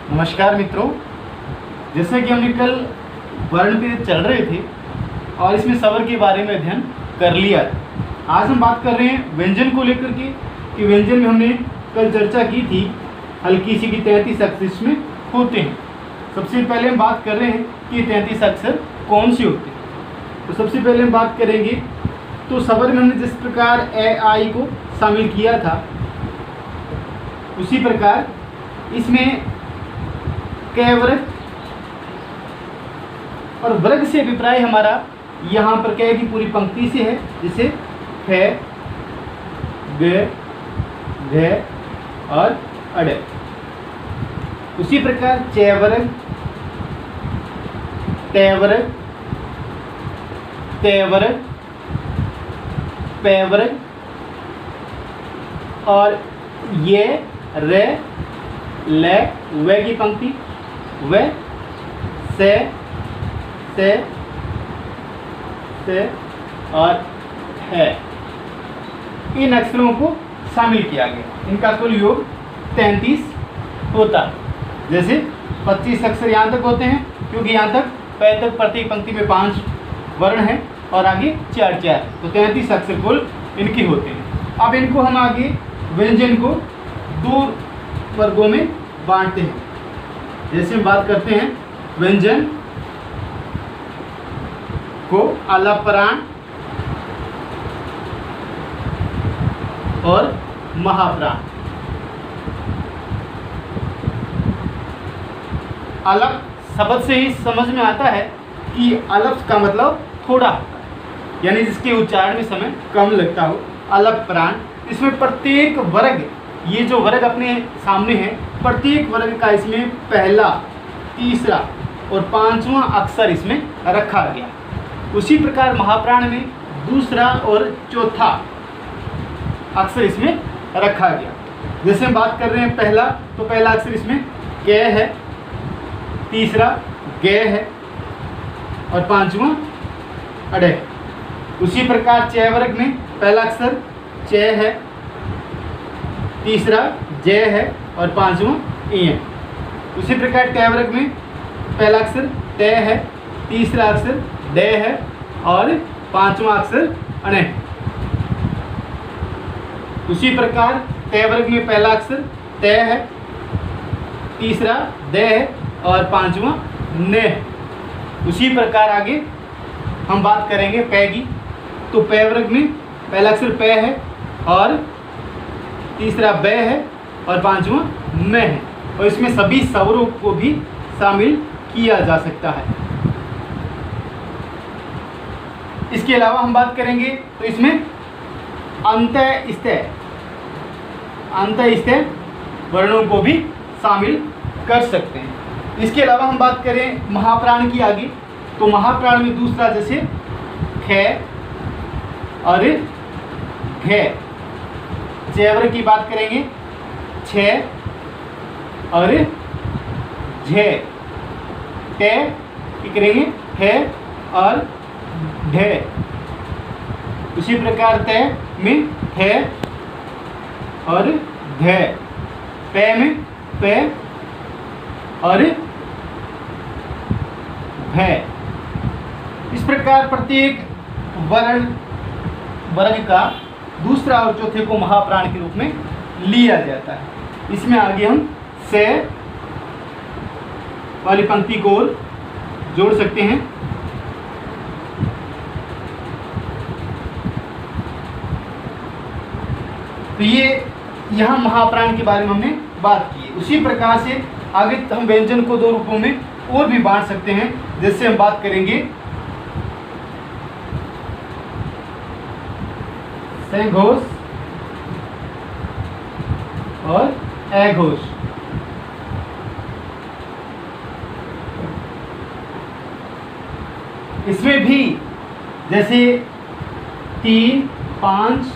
नमस्कार मित्रों, जैसे कि हमने कल वर्ण पे चल रहे थे और इसमें स्वर के बारे में अध्ययन कर लिया। आज हम बात कर रहे हैं व्यंजन को लेकर के कि व्यंजन में हमने कल चर्चा की थी हल्की सी की 33 अक्षर इसमें होते हैं। सबसे पहले हम बात कर रहे हैं कि 33 अक्षर कौन से होते हैं। तो सबसे पहले हम बात करेंगे तो स्वर में हमने जिस प्रकार ए आई को शामिल किया था उसी प्रकार इसमें कै वर्ग और वर्ग से अभिप्राय हमारा यहाँ पर कै की पूरी पंक्ति से है, जिसे खे गे घे और अड़े। उसी प्रकार चै वर्ग टे वर्ग ते वर्ग पै वर्ग और ये रे ले वे की पंक्ति वे से और है, इन अक्षरों को शामिल किया गया। इनका कुल योग 33 होता है। जैसे 25 अक्षर यहाँ तक होते हैं क्योंकि यहाँ तक पै तक प्रत्येक पंक्ति में 5 वर्ण हैं और आगे 4 तो 33 अक्षर कुल इनके होते हैं। अब इनको हम आगे व्यंजन को 2 वर्गों में बांटते हैं। जैसे हम बात करते हैं व्यंजन को अलपप्राण और महाप्राण। अलप शब्द से ही समझ में आता है कि अलप का मतलब थोड़ा होता है, यानी जिसके उच्चारण में समय कम लगता हो। अलपप्राण, इसमें प्रत्येक वर्ग, ये जो वर्ग अपने सामने है, प्रत्येक वर्ग का इसमें पहला, तीसरा और 5वां अक्षर इसमें रखा गया। उसी प्रकार महाप्राण में दूसरा और चौथा अक्षर इसमें रखा गया। जैसे हम बात कर रहे हैं पहला, तो पहला अक्षर इसमें कै है, तीसरा गे है और 5वां अड़े। उसी प्रकार चै वर्ग में पहला अक्षर चै है, तीसरा जय है और 5वां ई है। उसी प्रकार टे वर्ग में पहला अक्षर ते है, तीसरा अक्षर डे है और 5वां अक्षर अणे। उसी प्रकार ते वर्ग में पहला अक्षर ते है, तीसरा दे है और 5वां ने है। उसी प्रकार आगे हम बात करेंगे पै की, तो पै वर्ग में पहला अक्षर पै है और तीसरा बै है और 5वां में है, और इसमें सभी स्वरों को भी शामिल किया जा सकता है। इसके अलावा हम बात करेंगे तो इसमें अंतः स्थ वर्णों को भी शामिल कर सकते हैं। इसके अलावा हम बात करें महाप्राण की आगे, तो महाप्राण में दूसरा जैसे खे और घे। जैवर की बात करेंगे छे और झे। टे की करेंगे है और ढे। उसी प्रकार ते में है और धे। पै में पे और भै। इस प्रकार प्रत्येक वर्ग का दूसरा और चौथे को महाप्राण के रूप में लिया जाता है। इसमें आगे हम से वाली पंक्ति को और जोड़ सकते हैं। तो ये यहाँ महाप्राण के बारे में हमने बात की है। उसी प्रकार से आगे हम व्यंजन को 2 रूपों में और भी बांट सकते हैं। जैसे हम बात करेंगे घोष और अघोष। इसमें भी जैसे 3, 5,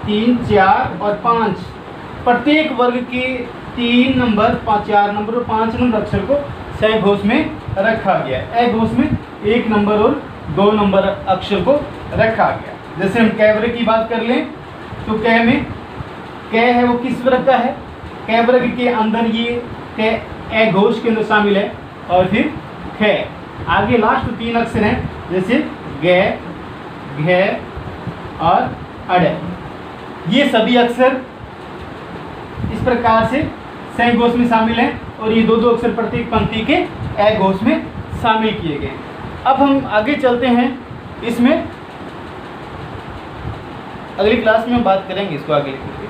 3, 4 और 5 प्रत्येक वर्ग के 3 नंबर, 4 नंबर और 5 नंबर अक्षर को सघोष में रखा गया। अघोष में 1 नंबर और 2 नंबर अक्षर को रखा गया। जैसे हम कै वर्ग की बात कर लें तो कै में कै है वो किस वर्ग का है? कै वर्ग के अंदर ये कै ए घोष के अंदर शामिल है, और फिर खे। आगे लास्ट 3 अक्षर हैं, जैसे गे, घे और अड़े। ये सभी अक्षर इस प्रकार से स घोष में शामिल हैं, और ये 2-2 अक्षर प्रत्येक पंक्ति के ए घोष में शामिल किए गए। अब हम आगे चलते हैं, इसमें अगली क्लास में हम बात करेंगे इसको आगे लेकर के।